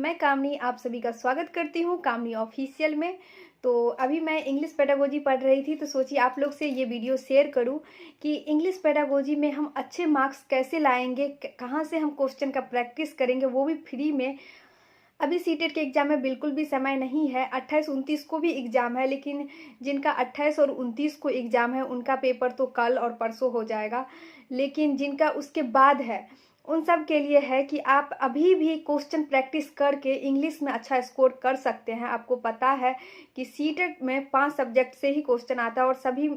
मैं कामनी आप सभी का स्वागत करती हूँ कामनी ऑफिशियल में। तो अभी मैं इंग्लिश पेडागोजी पढ़ रही थी, तो सोची आप लोग से ये वीडियो शेयर करूँ कि इंग्लिश पेडागोजी में हम अच्छे मार्क्स कैसे लाएंगे, कहाँ से हम क्वेश्चन का प्रैक्टिस करेंगे, वो भी फ्री में। अभी सीटेट के एग्ज़ाम में बिल्कुल भी समय नहीं है, 28-29 को भी एग्ज़ाम है, लेकिन जिनका 28 और 29 को एग्ज़ाम है उनका पेपर तो कल और परसों हो जाएगा। लेकिन जिनका उसके बाद है उन सब के लिए है कि आप अभी भी क्वेश्चन प्रैक्टिस करके इंग्लिश में अच्छा स्कोर कर सकते हैं। आपको पता है कि सीटेट में 5 सब्जेक्ट से ही क्वेश्चन आता है और सभी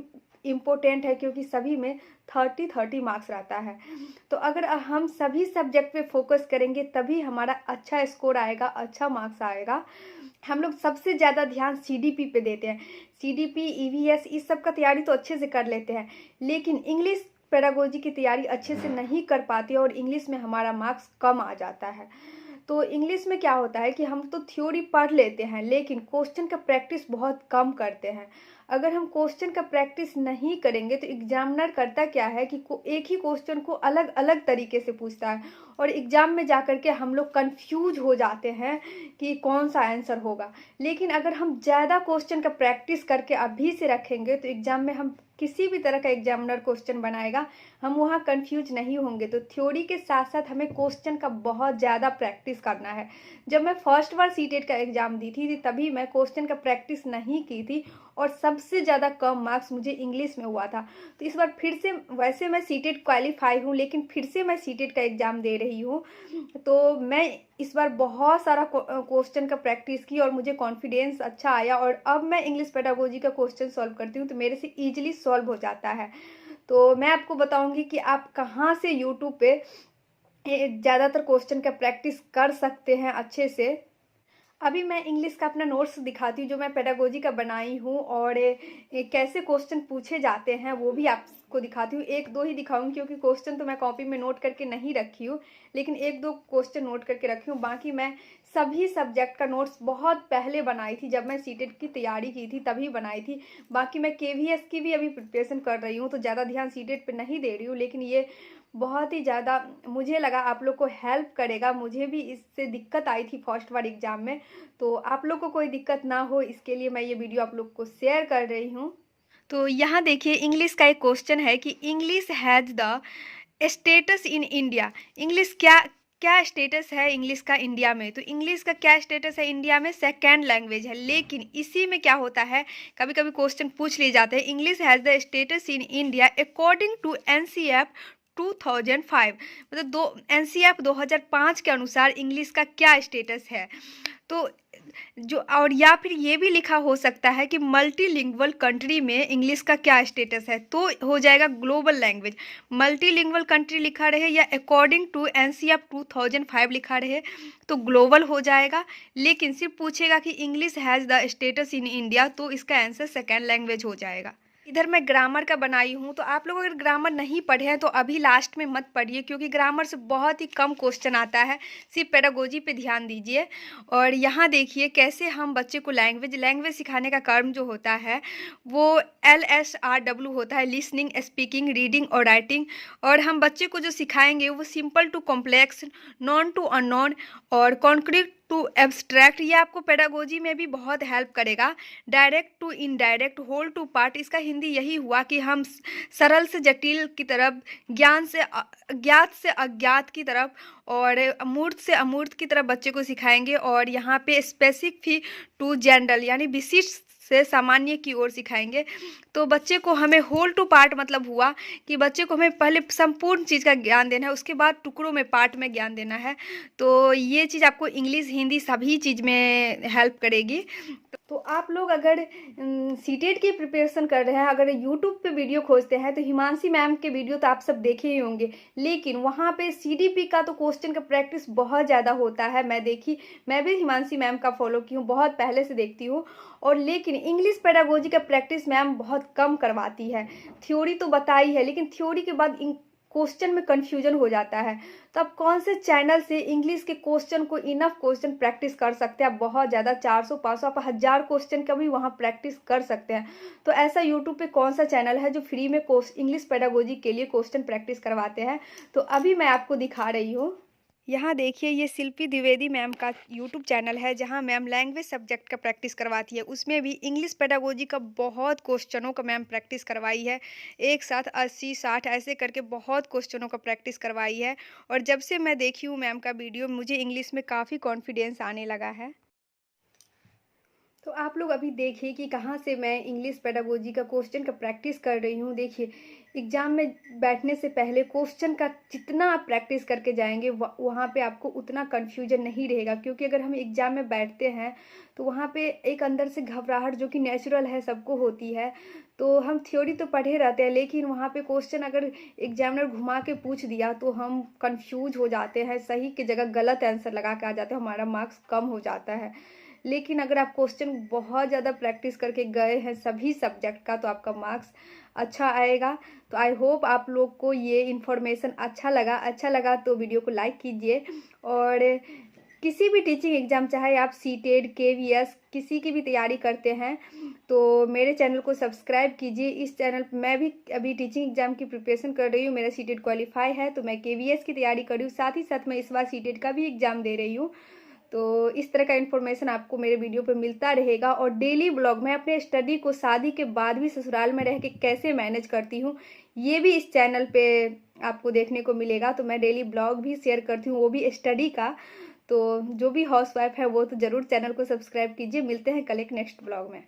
इम्पोर्टेंट है, क्योंकि सभी में 30 मार्क्स रहता है। तो अगर हम सभी सब्जेक्ट पे फोकस करेंगे तभी हमारा अच्छा स्कोर आएगा, अच्छा मार्क्स आएगा। हम लोग सबसे ज़्यादा ध्यान सीडीपी पे देते हैं। सीडीपी, ईवीएस इस सब का तैयारी तो अच्छे से कर लेते हैं, लेकिन इंग्लिश पेडागोजी की तैयारी अच्छे से नहीं कर पाती और इंग्लिश में हमारा मार्क्स कम आ जाता है। तो इंग्लिश में क्या होता है कि हम तो थ्योरी पढ़ लेते हैं, लेकिन क्वेश्चन का प्रैक्टिस बहुत कम करते हैं। अगर हम क्वेश्चन का प्रैक्टिस नहीं करेंगे तो एग्जामिनर करता क्या है कि एक ही क्वेश्चन को अलग अलग तरीके से पूछता है और एग्ज़ाम में जाकर के हम लोग कंफ्यूज हो जाते हैं कि कौन सा आंसर होगा। लेकिन अगर हम ज़्यादा क्वेश्चन का प्रैक्टिस करके अभी से रखेंगे तो एग्ज़ाम में हम किसी भी तरह का एग्जामिनर क्वेश्चन बनाएगा, हम वहाँ कंफ्यूज नहीं होंगे। तो थ्योरी के साथ साथ हमें क्वेश्चन का बहुत ज़्यादा प्रैक्टिस करना है। जब मैं फर्स्ट बार सीटेट का एग्ज़ाम दी थी तभी मैं क्वेश्चन का प्रैक्टिस नहीं की थी और सबसे ज़्यादा कम मार्क्स मुझे इंग्लिश में हुआ था। तो इस बार फिर से, वैसे मैं सीटेट क्वालिफाई हूँ लेकिन फिर से मैं सीटेट का एग्ज़ाम दे रही हूँ। तो मैं इस बार बहुत सारा क्वेश्चन का प्रैक्टिस की और मुझे कॉन्फिडेंस अच्छा आया और अब मैं इंग्लिश पेडागोजी का क्वेश्चन सॉल्व करती हूँ तो मेरे से ईजिली सॉल्व हो जाता है। तो मैं आपको बताऊंगी कि आप कहाँ से यूट्यूब पे ज़्यादातर क्वेश्चन का प्रैक्टिस कर सकते हैं अच्छे से। अभी मैं इंग्लिश का अपना नोट्स दिखाती हूँ जो मैं पेडागोजी का बनाई हूँ, और कैसे क्वेश्चन पूछे जाते हैं वो भी आपको दिखाती हूँ। एक दो ही दिखाऊंगी क्योंकि क्वेश्चन तो मैं कॉपी में नोट करके नहीं रखी हूँ, लेकिन एक दो क्वेश्चन नोट करके रखी हूँ। बाकी मैं सभी सब्जेक्ट का नोट्स बहुत पहले बनाई थी, जब मैं सीटेट की तैयारी की थी तभी बनाई थी। बाकी मैं केवीएस की भी अभी प्रिपरेशन कर रही हूँ, तो ज़्यादा ध्यान सीटेट पे नहीं दे रही हूँ, लेकिन ये बहुत ही ज़्यादा मुझे लगा आप लोग को हेल्प करेगा। मुझे भी इससे दिक्कत आई थी फर्स्ट बार एग्जाम में, तो आप लोग को कोई दिक्कत ना हो इसके लिए मैं ये वीडियो आप लोग को शेयर कर रही हूँ। तो यहाँ देखिए इंग्लिश का एक क्वेश्चन है कि English has the status in India. English क्या क्या स्टेटस है इंग्लिश का इंडिया में? तो इंग्लिश का क्या स्टेटस है इंडिया में? सेकेंड लैंग्वेज है। लेकिन इसी में क्या होता है, कभी कभी क्वेश्चन पूछ लिए जाते हैं, English has the status in India according to NCF 2005। मतलब एनसीएफ 2005 के अनुसार इंग्लिश का क्या स्टेटस है। तो जो, और या फिर ये भी लिखा हो सकता है कि मल्टीलिंगुअल कंट्री में इंग्लिश का क्या स्टेटस है, तो हो जाएगा ग्लोबल लैंग्वेज। मल्टीलिंगुअल कंट्री लिखा रहे या अकॉर्डिंग टू एनसीएफ 2005 लिखा रहे तो ग्लोबल हो जाएगा। लेकिन सिर्फ पूछेगा कि English has the status in India तो इसका आंसर सेकेंड लैंग्वेज हो जाएगा। इधर मैं ग्रामर का बनाई हूँ, तो आप लोग अगर ग्रामर नहीं पढ़े हैं तो अभी लास्ट में मत पढ़िए, क्योंकि ग्रामर से बहुत ही कम क्वेश्चन आता है। सिर्फ पेडागोजी पे ध्यान दीजिए। और यहाँ देखिए कैसे हम बच्चे को लैंग्वेज सिखाने का कर्म जो होता है वो LSRW होता है, लिसनिंग, स्पीकिंग, रीडिंग और राइटिंग। और हम बच्चे को जो सिखाएंगे वो simple to complex, known to unknown और कॉन्क्रीट टू एब्स्ट्रैक्ट, ये आपको पेडागोजी में भी बहुत हेल्प करेगा। Direct to indirect, whole to part, इसका हिंदी यही हुआ कि हम सरल से जटिल की तरफ, ज्ञात से अज्ञात की तरफ और अमूर्त से अमूर्त की तरफ बच्चे को सिखाएंगे। और यहाँ पे स्पेसिफिक टू जनरल यानी विशिष्ट से सामान्य की ओर सिखाएंगे। तो बच्चे को हमें होल टू पार्ट मतलब हुआ कि बच्चे को हमें पहले संपूर्ण चीज़ का ज्ञान देना है, उसके बाद टुकड़ों में, पार्ट में ज्ञान देना है। तो ये चीज़ आपको इंग्लिश, हिंदी सभी चीज़ में हेल्प करेगी। तो आप लोग अगर सीटेट की प्रिपरेशन कर रहे हैं, अगर यूट्यूब पे वीडियो खोजते हैं तो हिमांशी मैम के वीडियो तो आप सब देखे ही होंगे, लेकिन वहाँ पे सीडीपी का तो क्वेश्चन का प्रैक्टिस बहुत ज़्यादा होता है। मैं भी हिमांशी मैम का फॉलो की हूँ, बहुत पहले से देखती हूँ। और लेकिन इंग्लिश पेडागोजी का प्रैक्टिस मैम बहुत कम करवाती है। थ्योरी तो बताई है, लेकिन थ्योरी के बाद क्वेश्चन में कंफ्यूजन हो जाता है। तो आप कौन से चैनल से इंग्लिश के क्वेश्चन को, इनफ क्वेश्चन प्रैक्टिस कर सकते हैं? आप बहुत ज़्यादा 400-500 आप 1000 क्वेश्चन का भी वहाँ प्रैक्टिस कर सकते हैं। तो ऐसा यूट्यूब पे कौन सा चैनल है जो फ्री में इंग्लिश पेडागोजी के लिए क्वेश्चन प्रैक्टिस करवाते हैं? तो अभी मैं आपको दिखा रही हूँ। यहाँ देखिए ये शिल्पी द्विवेदी मैम का यूट्यूब चैनल है जहाँ मैम लैंग्वेज सब्जेक्ट का प्रैक्टिस करवाती है। उसमें भी इंग्लिश पेडागोजी का बहुत क्वेश्चनों का मैम प्रैक्टिस करवाई है। एक साथ 80-60 ऐसे करके बहुत क्वेश्चनों का प्रैक्टिस करवाई है। और जब से मैं देखी हूँ मैम का वीडियो मुझे इंग्लिश में काफ़ी कॉन्फिडेंस आने लगा है। तो आप लोग अभी देखिए कि कहाँ से मैं इंग्लिश पेडागोजी का क्वेश्चन का प्रैक्टिस कर रही हूँ। देखिए एग्ज़ाम में बैठने से पहले क्वेश्चन का जितना आप प्रैक्टिस करके जाएंगे वहाँ पे आपको उतना कन्फ्यूजन नहीं रहेगा, क्योंकि अगर हम एग्ज़ाम में बैठते हैं तो वहाँ पे एक अंदर से घबराहट जो कि नेचुरल है, सबको होती है। तो हम थ्योरी तो पढ़े रहते हैं, लेकिन वहाँ पे क्वेश्चन अगर एग्जामिनर घुमा के पूछ दिया तो हम कंफ्यूज हो जाते हैं, सही की जगह गलत आंसर लगा के आ जाते हैं, हमारा मार्क्स कम हो जाता है। लेकिन अगर आप क्वेश्चन बहुत ज़्यादा प्रैक्टिस करके गए हैं सभी सब्जेक्ट का तो आपका मार्क्स अच्छा आएगा। तो आई होप आप लोग को ये इन्फॉर्मेशन अच्छा लगा तो वीडियो को लाइक कीजिए। और किसी भी टीचिंग एग्ज़ाम, चाहे आप सीटेट केवीएस किसी की भी तैयारी करते हैं तो मेरे चैनल को सब्सक्राइब कीजिए। इस चैनल पर मैं भी अभी टीचिंग एग्ज़ाम की प्रिपरेशन कर रही हूँ। मेरा सीटेट क्वालिफाई है तो मैं केवीएस की तैयारी कर रही हूँ, साथ ही साथ मैं इस बार सीटेट का भी एग्ज़ाम दे रही हूँ। तो इस तरह का इन्फॉर्मेशन आपको मेरे वीडियो पे मिलता रहेगा। और डेली ब्लॉग मैं अपने स्टडी को शादी के बाद भी ससुराल में रह के कैसे मैनेज करती हूँ ये भी इस चैनल पे आपको देखने को मिलेगा। तो मैं डेली ब्लॉग भी शेयर करती हूँ, वो भी स्टडी का। तो जो भी हाउसवाइफ है वो तो ज़रूर चैनल को सब्सक्राइब कीजिए। मिलते हैं कल एक नेक्स्ट ब्लॉग में।